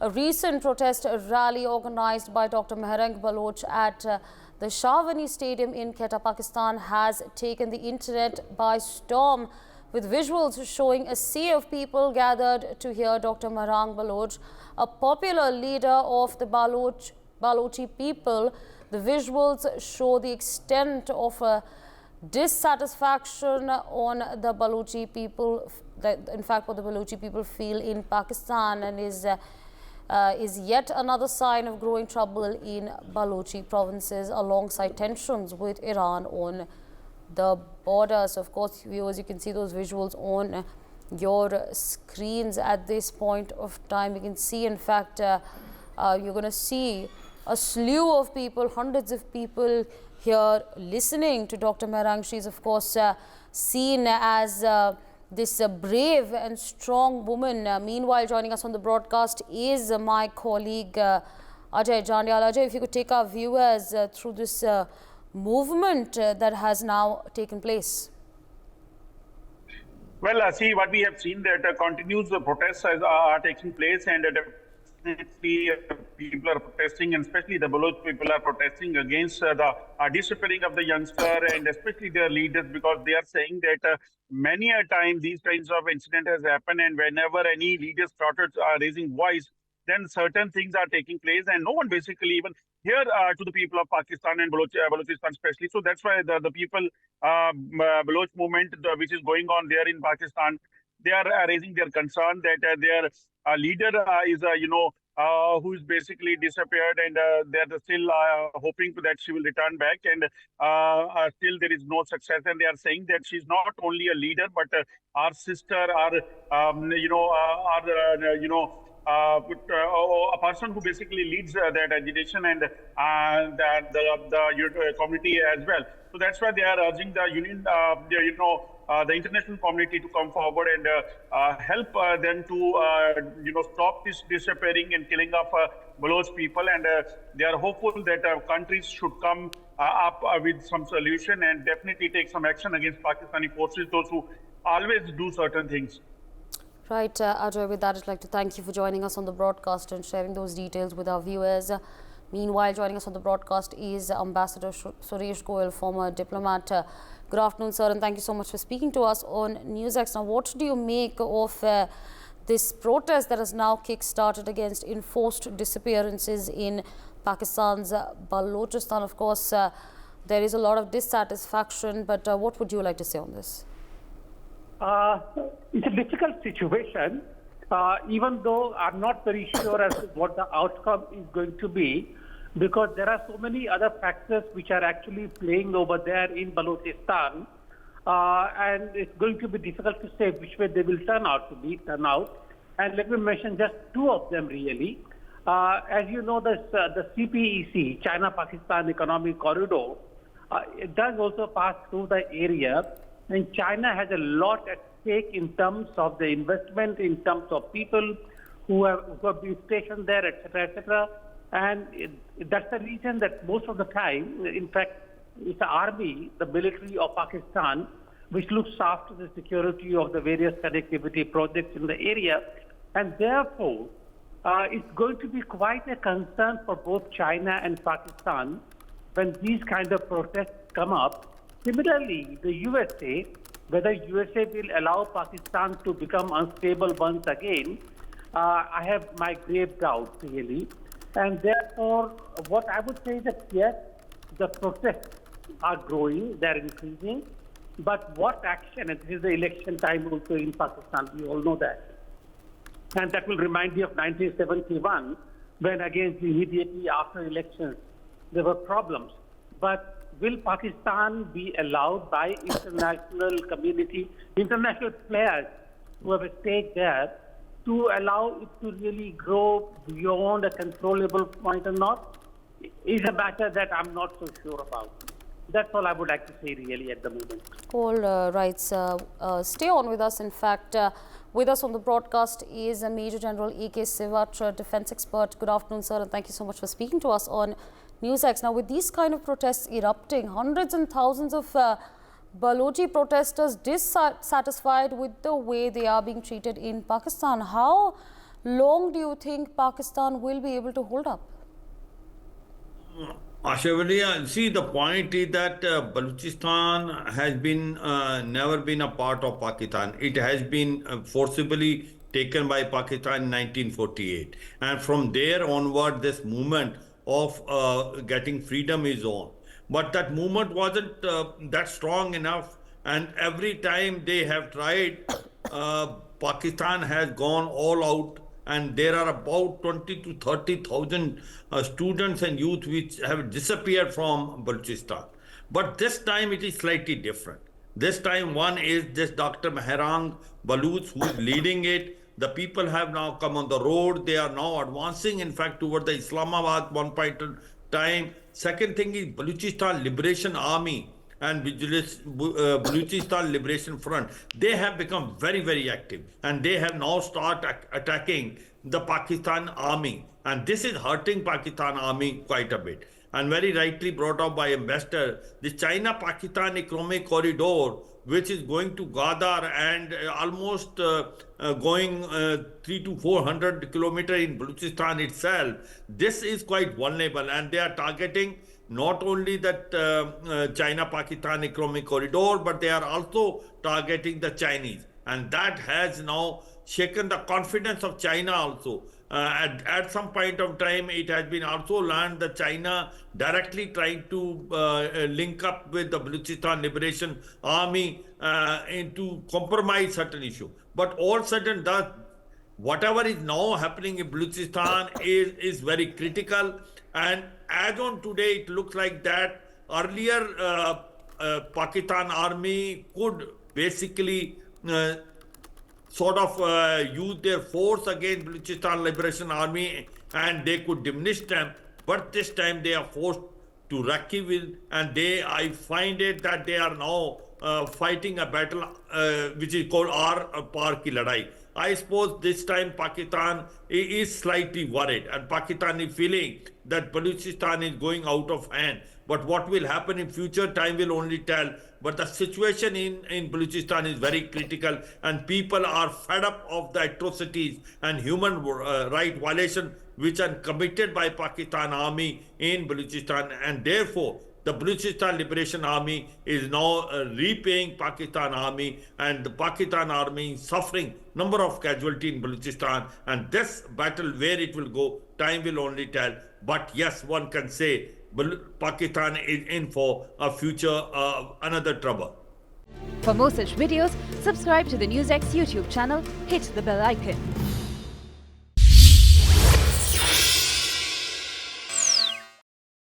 A recent protest rally organized by Dr. Baloch at the Shahwani Stadium in Quetta, Pakistan has taken the internet by storm, with visuals showing a sea of people gathered to hear Dr. Baloch, a popular leader of the Balochi people. The visuals show the extent of dissatisfaction on the Balochi people, in fact what the Balochi people feel in Pakistan, and is yet another sign of growing trouble in Balochi provinces alongside tensions with Iran on the borders. Of course, viewers, you can see those visuals on your screens at this point of time. You can see, in fact, you're going to see a slew of people, hundreds of people here listening to Dr. Mehrang. She's, of course, seen as this brave and strong woman. Meanwhile, joining us on the broadcast is my colleague Ajay Jandial. Ajay, if you could take our viewers through this movement that has now taken place. Well, see, what we have seen that continuous protests are taking place, and definitely people are protesting, and especially the Baloch people are protesting against the disappearing of the youngster, and especially their leaders, because they are saying that many a time these kinds of incident has happened, and whenever any leader started raising voice, then certain things are taking place, and no one basically even here to the people of Pakistan and Balochistan especially. So that's why the people, Baloch movement, which is going on there in Pakistan, they are raising their concern that their leader is, who is basically disappeared, and they're still hoping that she will return back, and still there is no success. And they are saying that she's not only a leader, but our sister, a person who basically leads that agitation and the community as well. So that's why they are urging the union, the international community to come forward and help them to stop this disappearing and killing of Baloch people. And they are hopeful that countries should come up with some solution and definitely take some action against Pakistani forces, those who always do certain things. Right, Ajay, with that, I'd like to thank you for joining us on the broadcast and sharing those details with our viewers. Meanwhile, joining us on the broadcast is Ambassador Suresh Goyal, former diplomat. Good afternoon, sir, and thank you so much for speaking to us on NewsX. Now, what do you make of this protest that has now kick-started against enforced disappearances in Pakistan's Balochistan? Of course, there is a lot of dissatisfaction, but what would you like to say on this? It's a difficult situation, even though I'm not very sure as to what the outcome is going to be, because there are so many other factors which are actually playing over there in Balochistan, and it's going to be difficult to say which way they will turn out. And let me mention just two of them really. As you know, the CPEC, China-Pakistan Economic Corridor, it does also pass through the area. And China has a lot at stake in terms of the investment, in terms of people who have been stationed there, etc., etc. And that's the reason that most of the time, in fact, it's the army, the military of Pakistan, which looks after the security of the various connectivity projects in the area. And therefore, it's going to be quite a concern for both China and Pakistan when these kind of protests come up. Similarly, the USA, whether USA will allow Pakistan to become unstable once again, I have my grave doubts really. And therefore, what I would say is that yes, the protests are growing, they're increasing, but what action, and this is the election time also in Pakistan, we all know that. And that will remind me of 1971, when again immediately after elections, there were problems. But will Pakistan be allowed by international community, international players who have a stake there, to allow it to really grow beyond a controllable point or not? Is a matter that I'm not so sure about. That's all I would like to say really at the moment. All right, stay on with us. In fact, with us on the broadcast is Major General A.K. Sivach, defense expert. Good afternoon, sir, and thank you so much for speaking to us on NewsX. Now, with these kind of protests erupting, hundreds and thousands of Balochi protesters dissatisfied with the way they are being treated in Pakistan, how long do you think Pakistan will be able to hold up? Ashawali, see, the point is that Balochistan has been never been a part of Pakistan. It has been forcibly taken by Pakistan in 1948, and from there onward, this movement of getting freedom is on. But that movement wasn't that strong enough, and every time they have tried, Pakistan has gone all out, and there are about 20 to 30,000 students and youth which have disappeared from Balochistan. But this time it is slightly different. This time one is this Dr. Mehrang Baloch who is leading it. The people have now come on the road. They are now advancing, in fact, toward the Islamabad one point in time. Second thing is Balochistan Liberation Army and Balochistan Liberation Front. They have become very, very active, and they have now started attacking the Pakistan army. And this is hurting Pakistan army quite a bit. And very rightly brought up by Ambassador, the China-Pakistan Economic Corridor, which is going to Gadar and almost going 300 to 400 kilometers in Balochistan itself. This is quite vulnerable, and they are targeting not only that China-Pakistan Economic Corridor, but they are also targeting the Chinese. And that has now shaken the confidence of China also. At some point of time, it has been also learned that China directly trying to link up with the Balochistan Liberation Army to compromise certain issue. But all sudden, whatever is now happening in Balochistan is very critical. And as on today, it looks like that earlier Pakistan army could basically sort of use their force against Balochistan Liberation Army, and they could diminish them. But this time they are forced to reckoning with, and I find it that they are now fighting a battle which is called Par Ki Ladai. I suppose this time Pakistan is slightly worried, and Pakistan is feeling that Balochistan is going out of hand. But what will happen in future, time will only tell. But the situation in Balochistan is very critical, and people are fed up of the atrocities and human right violation which are committed by Pakistan army in Balochistan. And therefore, the Balochistan Liberation Army is now repaying Pakistan army, and the Pakistan army is suffering number of casualties in Balochistan. And this battle, where it will go, time will only tell. But yes, one can say Pakistan is in for a future, another trouble. For more such videos, subscribe to the NewsX YouTube channel, hit the bell icon.